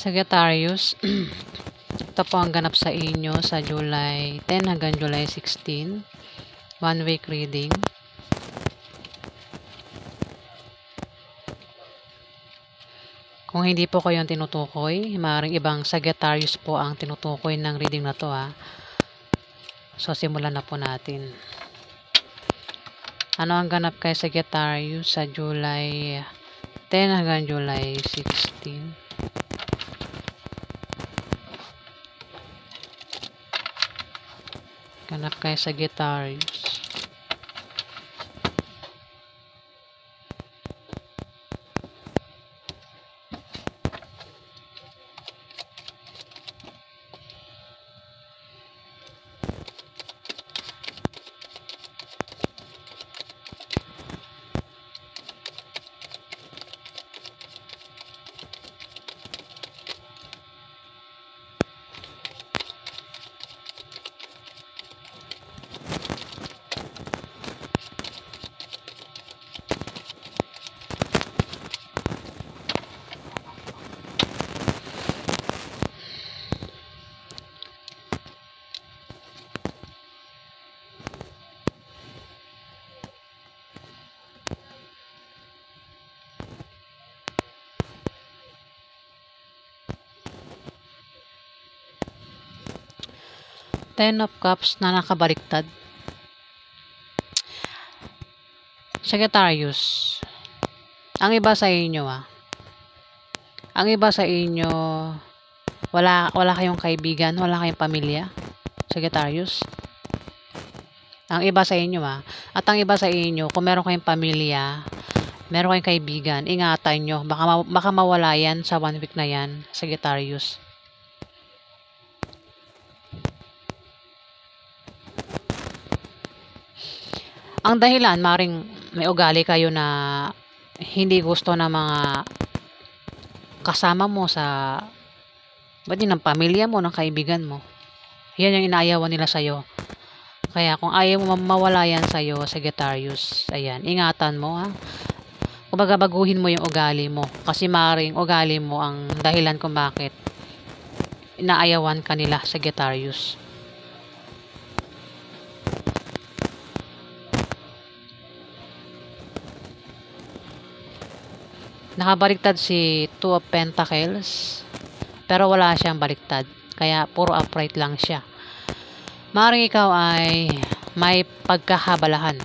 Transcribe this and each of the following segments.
Sagittarius, ito po ang ganap sa inyo sa July 10 hanggang July 16. 1 week reading. Kung hindi po kayo ang tinutukoy, maaaring ibang Sagittarius po ang tinutukoy ng reading na to So, simulan na po natin. Ano ang ganap kay Sagittarius sa July 10 hanggang July 16? Ganap kay Sagittarius. Ten of Cups na nakabaliktad. Sagittarius, ang iba sa inyo wala kayong kaibigan, wala kayong pamilya. Sagittarius, ang iba sa inyo at ang iba sa inyo, kung meron kayong pamilya, meron kayong kaibigan, ingatan nyo, baka mawala yan sa 1 week na yan, Sagittarius. Ang dahilan, maring may ugali kayo na hindi gusto ng mga kasama mo ng pamilya mo, ng kaibigan mo. Yan yung inaayawan nila sa'yo. Kaya kung ayaw mo mawala yan sa'yo, Sagittarius, ayan, ingatan mo Kumbaga baguhin mo yung ugali mo. Kasi maring ugali mo ang dahilan kung bakit inaayawan ka nila, Sagittarius. Nakabaliktad si Two of Pentacles, pero wala siyang baliktad, kaya puro upright lang siya. Maaaring ikaw ay may pagkahabalahan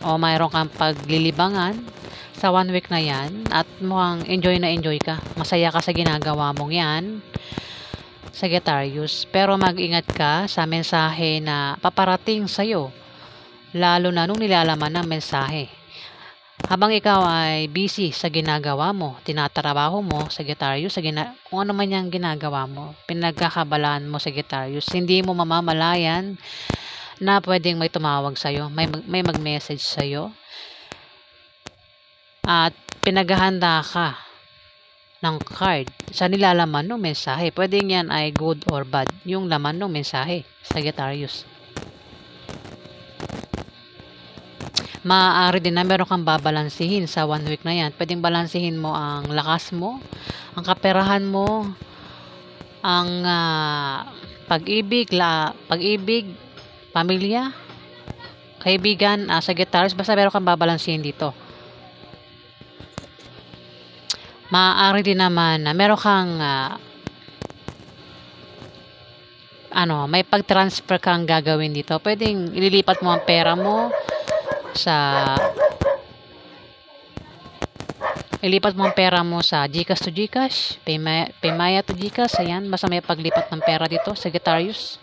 o mayroon kang paglilibangan sa 1 week na yan at mukhang enjoy ka, masaya ka sa ginagawa mong yan, Sagittarius. Pero mag-ingat ka sa mensahe na paparating sa'yo, lalo na nung nilalaman ng mensahe. Habang ikaw ay busy sa ginagawa mo, tinatrabaho mo, Sagittarius, kung ano man yung ginagawa mo, pinagkakabalaan mo, Sagittarius, hindi mo mamamalayan na pwedeng may tumawag sa'yo, may mag-message sa'yo, at pinaghahanda ka ng card sa nilalaman ng mensahe. Pwedeng yan ay good or bad, yung laman ng mensahe, Sagittarius. Maaari din na meron kang babalansihin sa 1 week na yan. Pwedeng balansihin mo ang lakas mo, ang kaperahan mo, ang pag-ibig, pamilya, kaibigan, Sagittarius. Basta meron kang babalansihin dito. Maaari din naman na meron kang may pag-transfer kang gagawin dito. Pwedeng ililipat mo ang pera mo sa GCash to GCash, Paymaya to GCash, ayan, basta may paglipat ng pera dito, Sagittarius.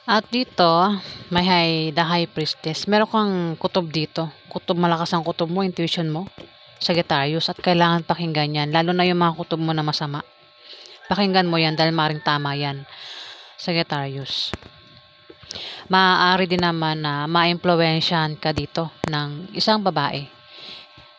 At dito, the High Priestess. Meron kang kutob dito. Malakas ang kutob mo, intuition mo, Sagittarius, at kailangan pakinggan yan, lalo na yung mga kutob mo na masama. Pakinggan mo yan dahil maring tama yan, Sagittarius. Maaari din naman na ma-impluwensyahan ka dito ng isang babae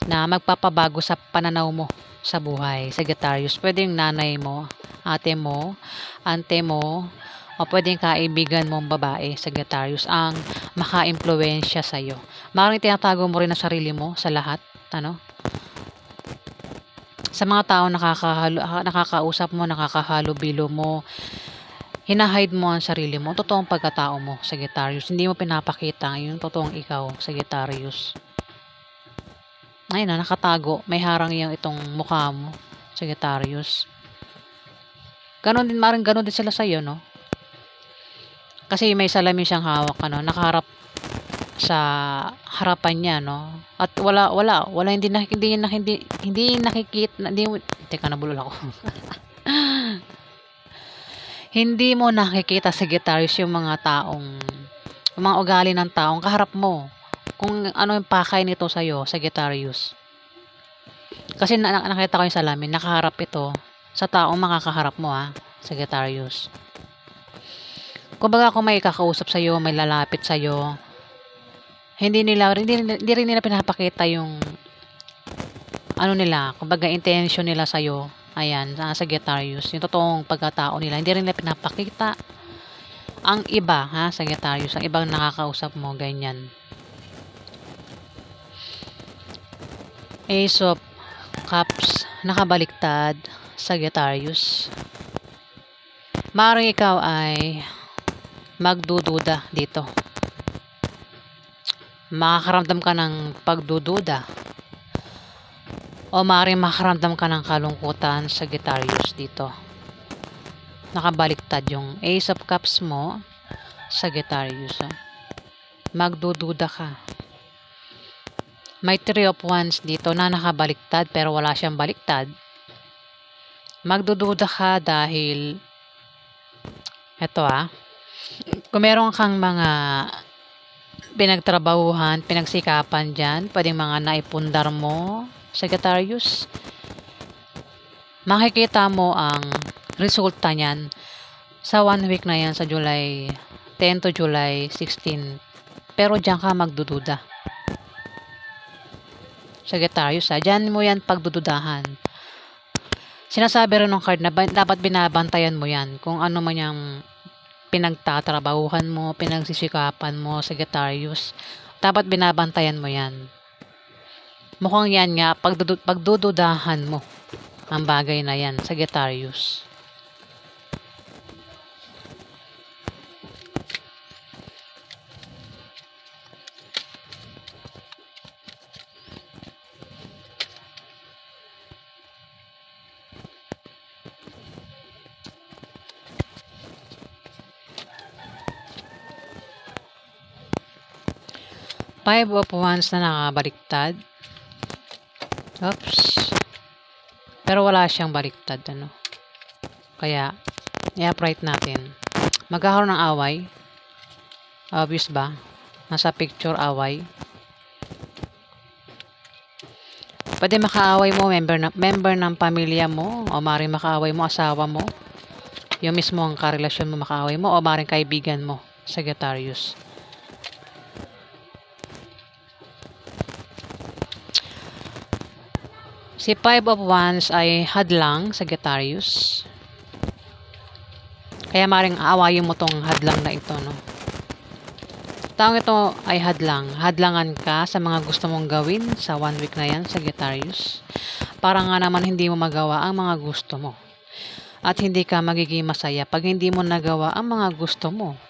na magpapabago sa pananaw mo sa buhay, Sagittarius. Pwedeng nanay mo, ate mo, ante mo, o pwedeng kaibigan mong babae, Sagittarius, ang maka-impluwensya sa'yo. Maaaring tinatago mo rin ang sarili mo sa lahat, ano? Sa mga tao nakakausap mo, nakakahalubilo mo, hinahide mo ang sarili mo, totoong pagkatao mo, Sagittarius. Hindi mo pinapakita yung totoong ikaw, Sagittarius. Ayun na, nakatago. May harang yung itong mukha mo, Sagittarius. Ganon din sila sa'yo, no? Kasi may salamin siyang hawak, ano, nakaharap sa harapan niya, no? At wala hindi nakikita, teka, nabulol ako. Hindi mo nakikita, Sagittarius, yung mga ugali ng taong kaharap mo. Kung ano yung pakay nito sa'yo, Sagittarius. Kasi nakita ko yung salamin, nakaharap ito sa taong makakaharap mo, Sagittarius. Kumbaga kung may kakausap sa'yo, may lalapit sa'yo, hindi rin nila pinapakita yung ano nila, kumbaga intention nila sa'yo. Ayan, Sagittarius, yung totoong pagkatao nila, hindi rin nila pinapakita. Ang iba, Sagittarius, ang ibang nakakausap mo, ganyan. Ace of Cups, nakabaliktad, Sagittarius. Maaaring ikaw ay magdududa dito. Makakaramdam ka ng pagdududa. O maaaring makaramdam ka ng kalungkutan, Sagittarius, dito. Nakabaliktad yung Ace of Cups mo, Sagittarius. Magdududa ka. May 3 of Wands dito na nakabaliktad pero wala siyang baliktad. Magdududa ka dahil eto kung meron kang mga pinagtrabahuhan, pinagsikapan dyan, pwedeng mga naipundar mo, Sagittarius, makikita mo ang resulta niyan sa 1 week na yan, sa July 10 to July 16. Pero dyan ka magdududa, Sagittarius, dyan mo yan pagdududahan. Sinasabi rin ng card na dapat binabantayan mo yan kung ano man yung pinagtatrabahuhan mo, pinagsisikapan mo, Sagittarius. Dapat binabantayan mo yan. Mukhang yan nga, pagdududahan mo ang bagay na yan, Sagittarius. Five of Wands na nakabaliktad. Oops. Pero wala siyang baliktad, ano. Kaya, i-upright natin. Magkakaroon ng away. Obvious ba? Nasa picture, away. Pwede makaaway mo, member ng pamilya mo, o maaaring makaaway mo, asawa mo. Yung mismo ang karelasyon mo makaaway mo, o maaaring kaibigan mo, Sagittarius. Si Five of Wands ay hadlang, Sagittarius. Kaya maring aawayin mo tong hadlang na ito, no? Taong ito ay hadlang. Hadlangan ka sa mga gusto mong gawin sa 1 week na yan, Sagittarius. Para nga naman hindi mo magawa ang mga gusto mo. At hindi ka magiging masaya pag hindi mo nagawa ang mga gusto mo,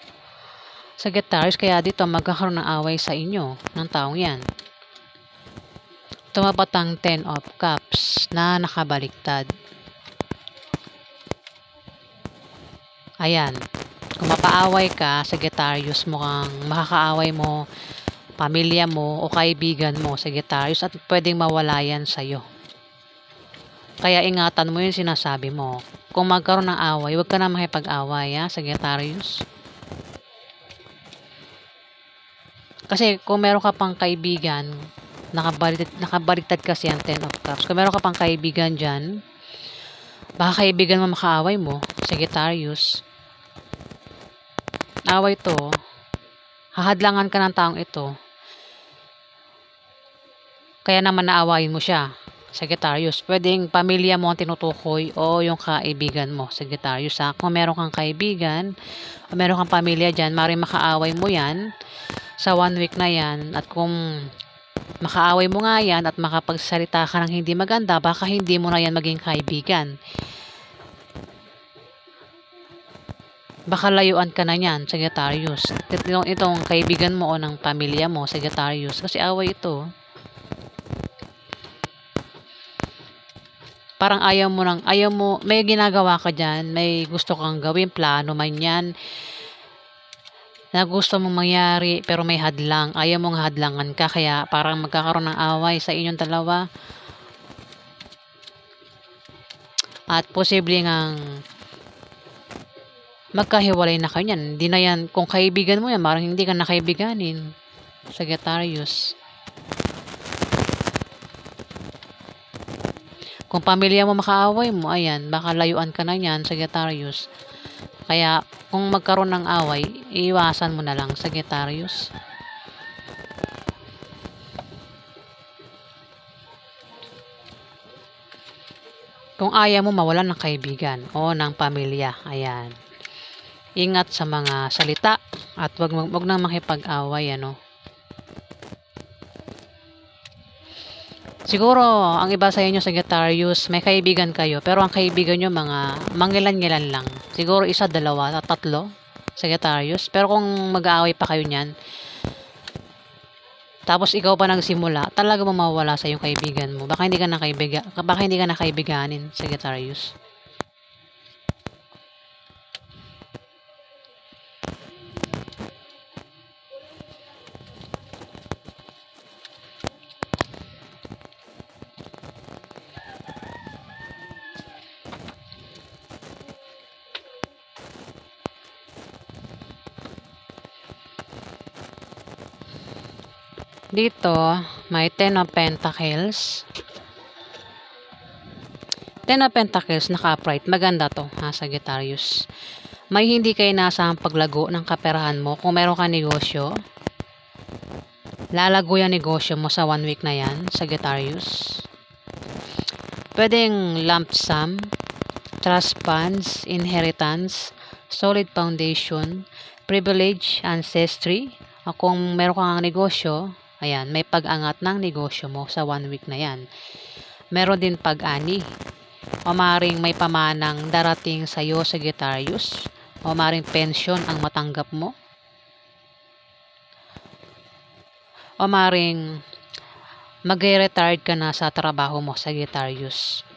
Sagittarius. Kaya dito magkakaroon ng away sa inyo ng taong yan. Tumapat ang 10 of Cups na nakabaliktad. Ayan. Kung mapaaway ka, Sagittarius, mukhang makakaaway mo, pamilya mo, o kaibigan mo, Sagittarius, at pwedeng mawala yan sa'yo. Kaya ingatan mo yung sinasabi mo. Kung magkaroon ng away, huwag ka na makipag-away, Sagittarius. Kasi kung meron ka pang kaibigan, nakabaliktad kasi ang 10 of Cups. Kung meron ka pang kaibigan dyan, baka kaibigan mo makaaway mo, Sagittarius. Away to, hahadlangan ka ng taong ito. Kaya naman naawayin mo siya. Sagittarius. Pwedeng pamilya mo ang tinutukoy o yung kaibigan mo, Sagittarius, ha. Kung meron kang kaibigan o meron kang pamilya dyan, maaaring makaaway mo yan sa 1 week na yan. At kung makaaway mo nga yan at makapagsalita ka ng hindi maganda, baka hindi mo na yan maging kaibigan. Baka layuan ka na yan, Sagittarius. Itong kaibigan mo o ng pamilya mo, Sagittarius, kasi away ito. Parang ayaw mo, may ginagawa ka dyan, may gusto kang gawin, plano man yan, na gusto mong mangyari, pero may hadlang, ayaw mong hadlangan ka, kaya parang magkakaroon ng away sa inyong dalawa. At posible ngang magkahiwalay na kayo yan. Hindi na yan, kung kaibigan mo yan, parang hindi ka na kaibiganin, Sagittarius. Kung pamilya mo makaaway mo, ayan, baka layuan ka na yan, Sagittarius. Kaya, kung magkaroon ng away, iiwasan mo na lang, Sagittarius. Kung ayaw mo mawalan ng kaibigan o ng pamilya, ayan. Ingat sa mga salita at wag nang makipag-away, ano. Siguro, ang iba sa inyo, Sagittarius, may kaibigan kayo, pero ang kaibigan nyo mga mangilan-ngilan lang. Siguro 1, 2, 3, Sagittarius. Pero kung mag-aaway pa kayo niyan, tapos ikaw pa nagsimula, talaga mawawala sa iyong kaibigan mo. Baka hindi ka na kaibiganin, Sagittarius. Dito, may 10 of Pentacles. 10 of Pentacles, naka-upright. Maganda to, ha, Sagittarius. May hindi kayo nasang paglago ng kaperahan mo. Kung meron ka negosyo, lalago yung negosyo mo sa 1 week na yan, Sagittarius. Pwedeng lump sum, trust funds, inheritance, solid foundation, privilege, ancestry. Kung meron kang negosyo, ayan, may pag-angat ng negosyo mo sa 1 week na yan. Meron din pag-ani. O maring may pamanang darating sa iyo, Sagittarius. O maring pension ang matanggap mo. O maring mag-retired ka na sa trabaho mo, Sagittarius.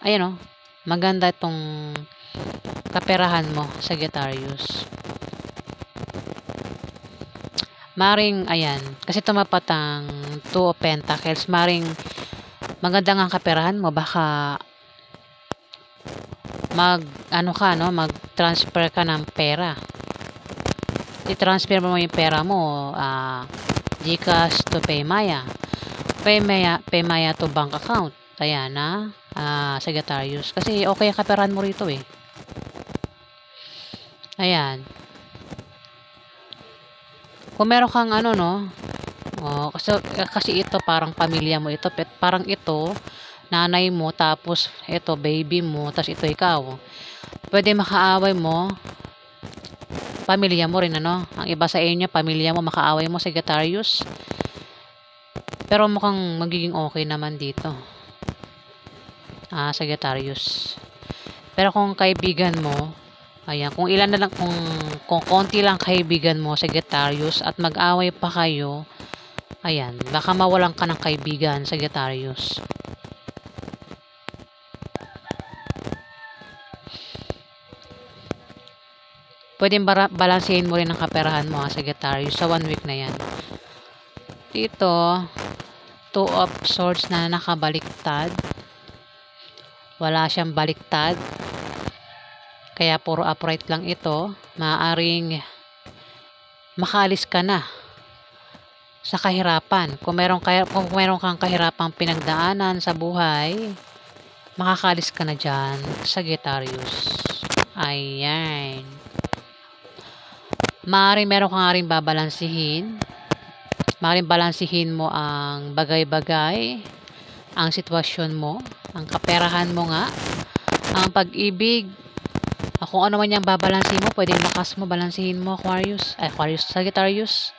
Ayan o, maganda itong kaperahan mo, Sagittarius. Maring, ayan, kasi tumapat ang 2 of Pentacles, maring maganda nga kaperahan mo, baka mag-transfer ka ng pera. I-transfer mo yung pera mo, GCash to Paymaya. Paymaya to bank account. Ayan na, Sagittarius. Kasi okay ang kaperahan mo rito eh. Ayan. Kung meron kang kasi ito parang pamilya mo ito, parang ito nanay mo, tapos ito baby mo, tapos ito ikaw. Pwede makaaway mo pamilya mo rin, ano. Ang iba sa inyo, pamilya mo makaaway mo, Sagittarius. Pero mukhang magiging okay naman dito, Sagittarius. Pero kung kaibigan mo, ayan, kung ilan na lang, kung konti lang kaibigan mo, Sagittarius, at mag-away pa kayo, ayan, baka mawalan ka ng kaibigan, Sagittarius. Pwedeng balansehin mo rin ang kaperahan mo, Sagittarius, sa 1 week na yan. Dito, 2 of Swords na nakabaliktad. Wala siyang baliktad. Kaya puro upright lang ito. Maaaring makaalis ka na sa kahirapan. Kung meron kang kahirapang pinagdaanan sa buhay, makakaalis ka na dyan, Sagittarius. Ayan. Maaaring meron kang rin babalansihin. Maaaring balansihin mo ang bagay-bagay ang sitwasyon mo, ang kaperahan mo nga, ang pag-ibig, kung ano man yung babalansin mo, pwedeng lakas mo, balansihin mo, Sagittarius.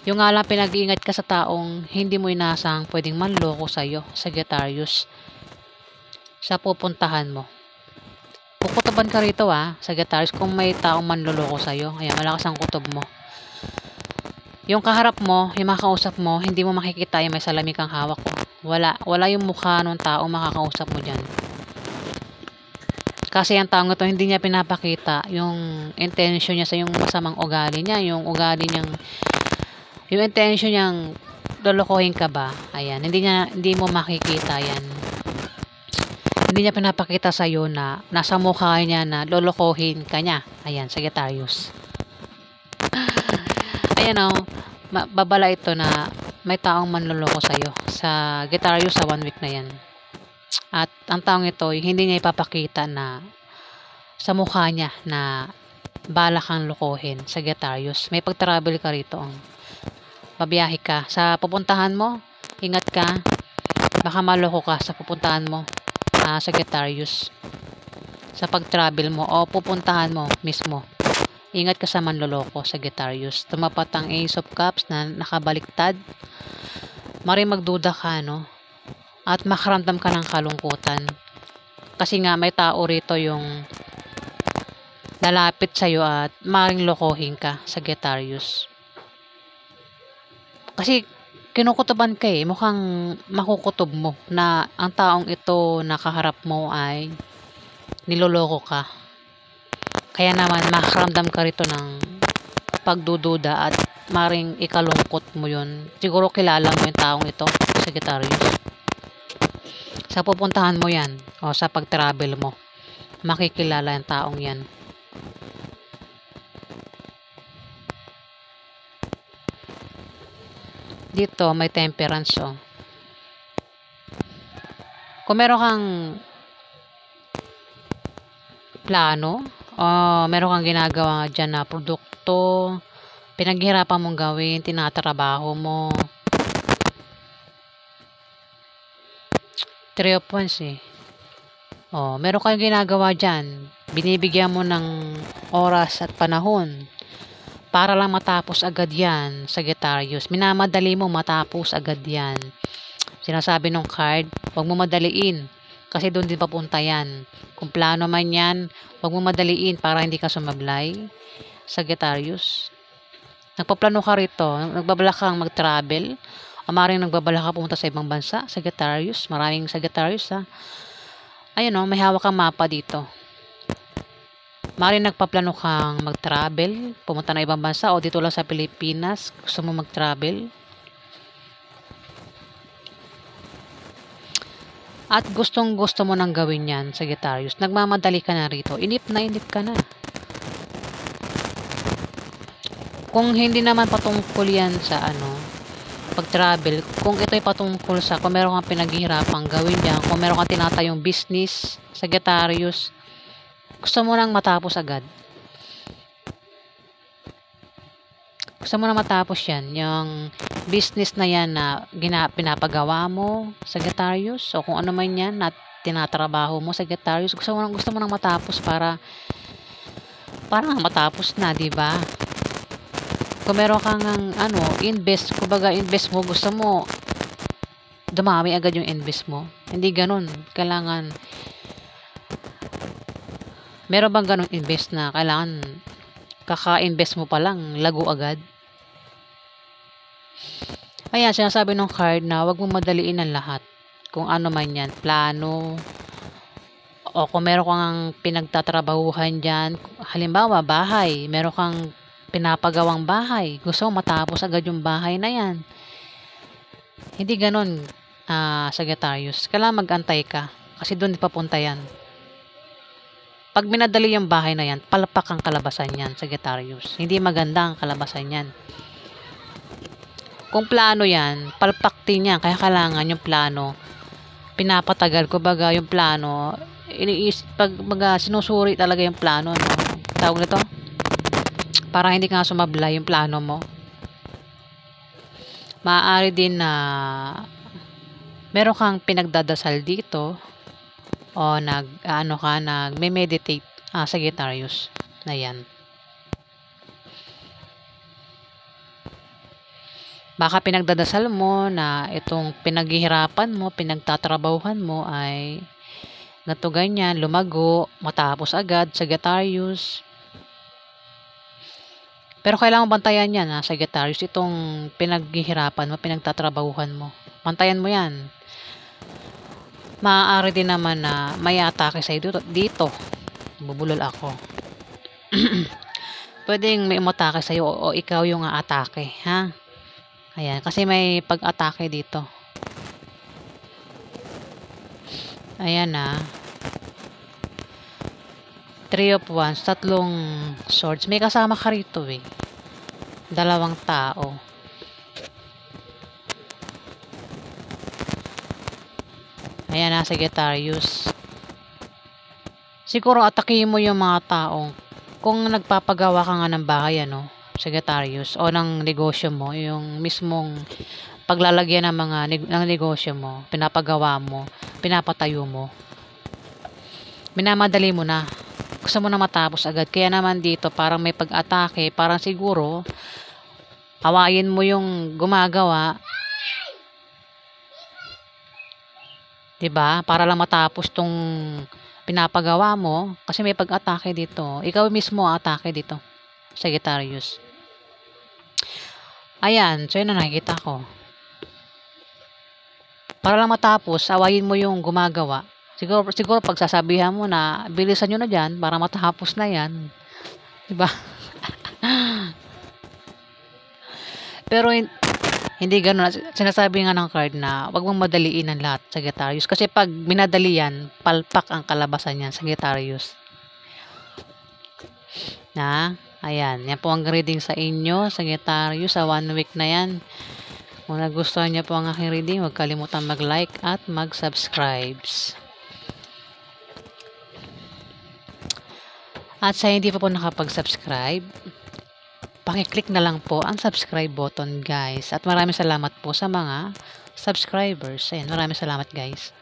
Yung nga lang pinag-iingat ka sa taong hindi mo inasang pwedeng manloko sa'yo, Sagittarius, sa pupuntahan mo. Kukutoban ka rito Sagittarius, kung may taong manloloko sa'yo. Ayan, malakas ang kutob mo. Yung kaharap mo, yung makakausap mo, hindi mo makikita yung may salamin kang hawak ko. Wala yung mukha ng taong makakausap mo dyan. Kasi ang taong ito, hindi niya pinapakita yung intention niya sa yung masamang ugali niya, yung ugali niyang, yung intention niyang lolokohin ka ba. Ayan, hindi mo makikita yan. Hindi niya pinapakita sa iyo na nasa mukha niya na lolokohin ka niya. Ayan, Sagittarius. Ayan babala ito na may taong manloloko sa iyo. Sa Sagittarius sa 1 week na yan. At ang taong ito, hindi niya ipapakita na sa mukha niya na bala kang lokohin, Sagittarius. May pag-travel ka rito. Babiyahe ka. Sa pupuntahan mo, ingat ka. Baka maloko ka sa pupuntahan mo, Sagittarius. Sa pag-travel mo o pupuntahan mo mismo. Ingat ka sa manloloko, Sagittarius. Tumapat ang Ace of Cups na nakabaliktad. Maring magduda ka, at makaramdam ka ng kalungkutan. Kasi nga may tao rito yung lalapit sa'yo at maring lokohin ka, Sagittarius. Kasi kinukutoban ka mukhang makukutob mo na ang taong ito nakaharap mo ay niloloko ka. Kaya naman makaramdam ka rito ng pagdududa at maring ikalungkot mo yun. Siguro kilala mo yung taong ito, Sagittarius. Sa pupuntahan mo yan o sa pag-travel mo, makikilala yung taong yan. Dito may temperance Kung meron kang plano o meron kang ginagawa dyan na produkto, pinaghirapan mong gawin, tinatrabaho mo. 3 of Wands meron kang ginagawa dyan. Binibigyan mo ng oras at panahon para lang matapos agad yan, Sagittarius. Minamadali mo matapos agad yan. Sinasabi ng card, huwag mo madaliin kasi doon din papunta yan. Kung plano man yan, huwag mo madaliin para hindi ka sumablay, Sagittarius. Nagpaplano ka rito, nagbabala kang mag-travel, o maring nagbabala ka pumunta sa ibang bansa, Sagittarius. Maraming Sagittarius Ayun may hawak kang mapa dito. Maring nagpaplano kang mag-travel, pumunta na ibang bansa o dito lang sa Pilipinas, gusto mo mag-travel. At gustong-gusto mo nang gawin yan, Sagittarius. Nagmamadali ka na rito. Inip ka na. Kung hindi naman patungkol yan sa pag-travel, kung ito ay patungkol sa, kung meron kang pinaghihirapang gawin dyan, kung meron kang tinatayong business, Sagittarius, gusto mo nang matapos agad. Gusto mo nang matapos yan, yung business na yan na pinapagawa mo, Sagittarius, o kung ano man yan na tinatrabaho mo, Sagittarius, gusto mo nang matapos para matapos na, di ba? Kung meron kang invest, kumbaga invest mo, gusto mo dumami agad yung invest mo. Hindi ganun. Kailangan meron bang ganun invest na kailangan kaka-invest mo pa lang lago agad? Ayan, sinasabi ng card na wag mo madaliin ang lahat. Kung ano man yan, plano, o kung meron kang pinagtatrabahuhan dyan, halimbawa bahay, meron kang pinapagawang bahay, gusto mo matapos agad yung bahay na yan. Hindi ganun, Sagittarius. Kailangan mag-antay ka kasi doon papunta yan. Pag minadali yung bahay na yan, palpak ang kalabasan yan, Sagittarius. Hindi maganda ang kalabasan yan. Kung plano yan, palpak din yan. Kaya kailangan yung plano, pinapatagal. Kumbaga yung plano, sinusuri talaga yung plano. Tawag nito? Para hindi ka sumablay yung plano mo. Maaari din na meron kang pinagdadasal dito o nagme-meditate sa Sagittarius na yan. Baka pinagdadasal mo na itong pinaghihirapan mo, pinagtatrabahuhan mo ay ganito ganyan, lumago, matapos agad, Sagittarius. Pero kailangan bantayan yan Sagittarius, itong pinaghihirapan mo, pinagtatrabahuhan mo. Bantayan mo yan. Maaari din naman na may atake sa'yo dito. Bubulol ako. Pwedeng may umatake sa'yo o ikaw yung atake, ha? Ayan, kasi may pag-atake dito. Ayan 3 of Wands, 3 swords. May kasama ka rito 2 tao. Ayan Sagittarius. Siguro atakihin mo yung mga taong kung nagpapagawa ka nga ng bahay Sagittarius, o ng negosyo mo, yung mismong paglalagyan ng ng negosyo mo, pinapagawa mo, pinapatayo mo, minamadali mo na, gusto mo na matapos agad. Kaya naman dito parang may pag-atake, parang siguro awayin mo yung gumagawa, 'di ba? Para lang matapos tong pinapagawa mo, kasi may pag-atake dito. Ikaw mismo atake dito, Sagittarius. Ayan, so yun ang nakikita ko. Para lang matapos, awayin mo yung gumagawa. Siguro pagsasabihan mo na bilisan nyo na dyan para matapos na yan. Diba? Pero hindi ganun. Sinasabi nga ng card na wag mong madaliin ang lahat, Sagittarius. Kasi pag minadali yan, palpak ang kalabasan yan, Sagittarius. Ayan. Yan po ang reading sa inyo, Sagittarius, sa 1 week na yan. Kung nagustuhan niyo po ang aking reading, huwag kalimutan mag-like at mag-subscribe. At sa hindi pa po nakapag-subscribe, paki-click na lang po ang subscribe button, guys. At maraming salamat po sa mga subscribers. Ayan, maraming salamat, guys.